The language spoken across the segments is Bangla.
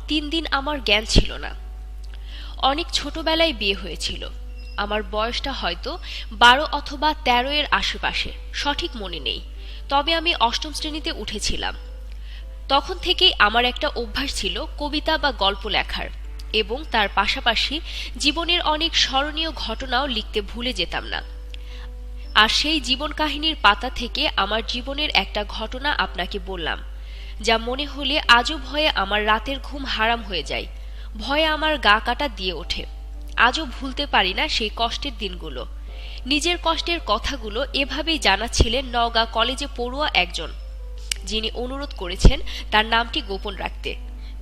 দিন আমার জ্ঞান ছিল না। অনেক ছোটবেলায় বিয়ে হয়েছিল। আমার বয়সটা হয়তো 12 অথবা 13 এর আশেপাশে, সঠিক মনে নেই। তবে আমি অষ্টম শ্রেণীতে উঠেছিলাম। তখন থেকেই আমার একটা অভ্যাস ছিল কবিতা বা গল্প লেখার, এবং তার পাশাপাশি জীবনের অনেক স্মরণীয় ঘটনাও লিখতে ভুলে যেতাম না। আর সেই জীবন কাহিনীর পাতা থেকে আমার জীবনের একটা ঘটনা আপনাকে বললাম, যা মনে হলে আজও ভয়ে আমার রাতের ঘুম হারাম হয়ে যায়, ভয়ে আমার গা কাটা দিয়ে ওঠে। আজও ভুলতে পারি না সেই কষ্টের দিনগুলো। নিজের কষ্টের কথাগুলো এভাবেই জানাচ্ছিলেন নওগাঁ কলেজে পড়ুয়া একজন, যিনি অনুরোধ করেছেন তার নামটি গোপন রাখতে।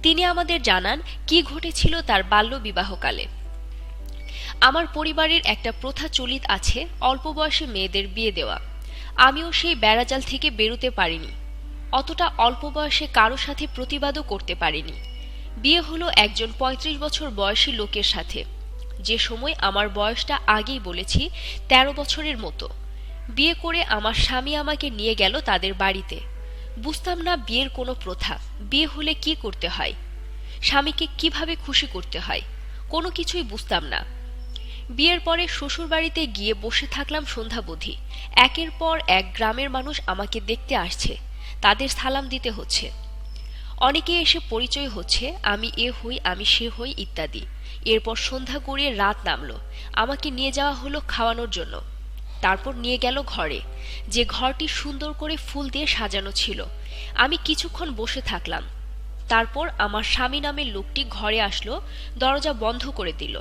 তিনি আমাদের জানান কি ঘটেছিল তার বাল্য বিবাহকালে। আমার পরিবারের একটা প্রথা চলিত আছে অল্প বয়সে মেয়েদের বিয়ে দেওয়া। আমিও সেই বেড়াজাল থেকে বেরোতে পারিনি। অতটা অল্প বয়সে কারো সাথে প্রতিবাদও করতে পারিনি। বিয়ে হলো একজন 35 বছর বয়সী লোকের সাথে। যে সময় আমার বয়সটা আগেই বলেছি 13 বছরের মতো। বিয়ে করে আমার স্বামী আমাকে নিয়ে গেল তাদের বাড়িতে। বুঝতাম না বিয়ের কোনো প্রথা, বিয়ে হলে কি করতে হয়, স্বামীকে কিভাবে খুশি করতে হয়, কোনো কিছুই বুঝতাম না। বিয়ের পরে শ্বশুর বাড়িতে গিয়ে বসে থাকলাম সন্ধ্যাবধি। একের পর এক গ্রামের মানুষ আমাকে দেখতে আসছে, তাদের সালাম দিতে হচ্ছে। অনেকে এসে পরিচয় হচ্ছে, আমি এ হই, আমি সে হই ইত্যাদি। এরপর সন্ধ্যা গড়িয়ে রাত নামলো। আমাকে নিয়ে যাওয়া হলো খাওয়ানোর জন্য। তারপর নিয়ে গেল ঘরে, যে ঘরটি সুন্দর করে ফুল দিয়ে সাজানো ছিল। আমি কিছুক্ষণ বসে থাকলাম। তারপর আমার স্বামী নামের লোকটি ঘরে আসলো, দরজা বন্ধ করে দিল।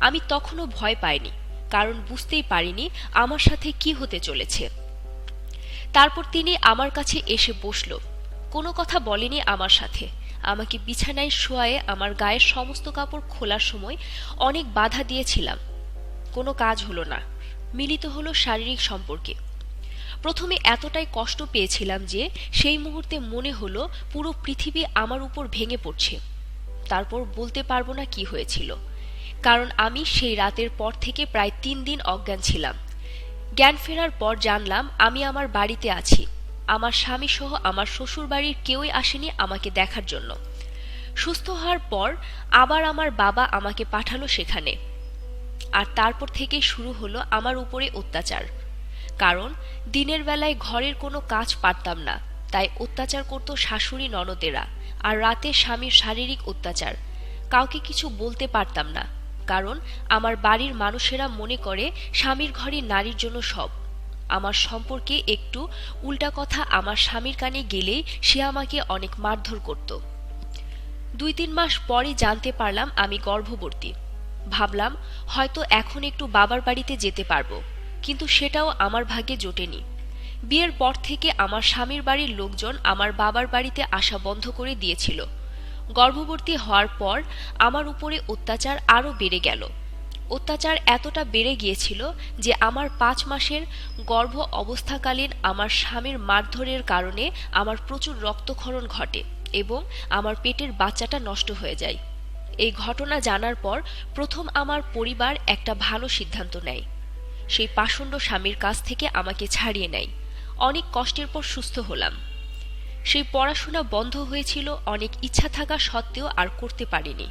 আমি তখনও ভয় পাইনি, কারণ বুঝতেই পারিনি আমার সাথে কি হতে চলেছে। তারপর তিনি আমার কাছে এসে বসল। কোনো কথা বলেনি আমার সাথে। আমাকে বিছানায় শোয়ায়ে আমার গায়ের সমস্ত কাপড় খোলার সময় অনেক বাধা দিয়েছিলাম। কোনো কাজ হলো না, মিলিত হলো শারীরিক সম্পর্কে। প্রথমে এতটাই কষ্ট পেয়েছিলাম যে সেই মুহূর্তে মনে হলো পুরো পৃথিবী আমার উপর ভেঙে পড়ছে। তারপর বলতে পারবো না কি হয়েছিল, কারণ আমি সেই রাতের পর থেকে প্রায় 3 দিন অজ্ঞান ছিলাম। জ্ঞান ফেরার পর জানলাম আমি আমার বাড়িতে আছি। আমার স্বামী সহ আমার শ্বশুর বাড়ির কেউই আসেনি আমাকে দেখার জন্য। সুস্থ হওয়ার পর আবার আমার বাবা আমাকে পাঠালো সেখানে। আর তারপর থেকে শুরু হলো আমার উপরে অত্যাচার। কারণ দিনের বেলায় ঘরের কোনো কাজ পারতাম না, তাই অত্যাচার করত শাশুড়ি ননদেরা। আর রাতে স্বামীর শারীরিক অত্যাচার। কাউকে কিছু বলতে পারতাম না, কারণ আমার বাড়ির মানুষেরা মনে করে স্বামীর ঘরে নারীর জন্য সব। আমার সম্পর্কে একটু উল্টা কথা আমার স্বামীর কানে গেলেই সে আমাকে অনেক মারধর করত। 2-3 মাস পরে জানতে পারলাম আমি গর্ভবতী। ভাবলাম হয়তো এখন একটু বাবার বাড়িতে যেতে পারবো, কিন্তু সেটাও আমার ভাগ্যে জোটেনি। বিয়ের পর থেকে আমার স্বামীর বাড়ির লোকজন আমার বাবার বাড়িতে আসা বন্ধ করে দিয়েছিল। গর্ভবতী হওয়ার পর আমার উপরে অত্যাচার আরও বেড়ে গেল। অত্যাচার এতটা বেড়ে গিয়েছিল যে আমার 5 মাসের গর্ভ অবস্থাকালীন আমার স্বামীর মারধরের কারণে আমার প্রচুর রক্তক্ষরণ ঘটে এবং আমার পেটের বাচ্চাটা নষ্ট হয়ে যায়। এই ঘটনা জানার পর প্রথম আমার পরিবার একটা ভালো সিদ্ধান্ত নেয়। সেই পাষণ্ড স্বামীর কাছ থেকে আমাকে ছাড়িয়ে নেয়। অনেক কষ্টের পর সুস্থ হলাম। সেই পড়াশোনা বন্ধ হয়েছিল, অনেক ইচ্ছা থাকা সত্ত্বেও আর করতে পারিনি।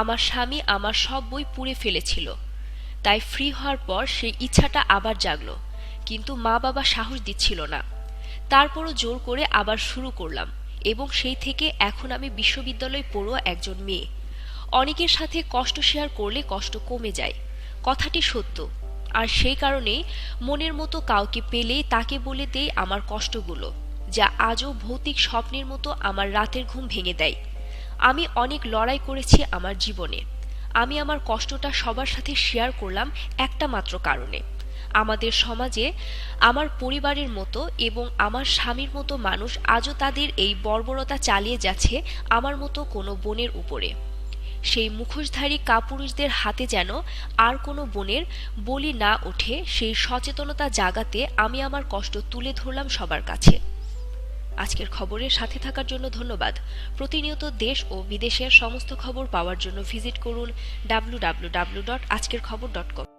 আমার স্বামী আমার সব বই পুড়ে ফেলেছিল। তাই ফ্রি হওয়ার পর সেই ইচ্ছাটা আবার জাগলো, কিন্তু মা বাবা সাহস দিচ্ছিল না। তারপরও জোর করে আবার শুরু করলাম, এবং সেই থেকে এখন আমি বিশ্ববিদ্যালয়ে পড়ুয়া একজন মেয়ে। অনেকের সাথে কষ্ট শেয়ার করলে কষ্ট কমে যায়, কথাটি সত্য। আর সেই কারণেই মনের মতো কাউকে পেলেই তাকে বলে দেই আমার কষ্টগুলো, যা আজও ভৌতিক স্বপ্নের মতো আমার রাতের ঘুম ভেঙে দেয়। আমি অনেক লড়াই করেছি আমার জীবনে। আমি আমার কষ্টটা সবার সাথে শেয়ার করলাম একটা মাত্র কারণে। আমাদের সমাজে আমার পরিবারের মতো এবং আমার স্বামীর মতো মানুষ আজও তাদের এই বর্বরতা চালিয়ে যাচ্ছে আমার মতো কোনো বোনের উপরে। সেই মুখোশধারী কাপুরুষদের হাতে যেন আর কোনো বোনের বলি না ওঠে, সেই সচেতনতা জাগাতে আমি আমার কষ্ট তুলে ধরলাম সবার কাছে। আজকের খবরের সাথে থাকার জন্য ধন্যবাদ। প্রতিনিয়ত দেশ ও বিদেশের সমস্ত খবর পাওয়ার জন্য ভিজিট করুন www.ajkerkhobor.com।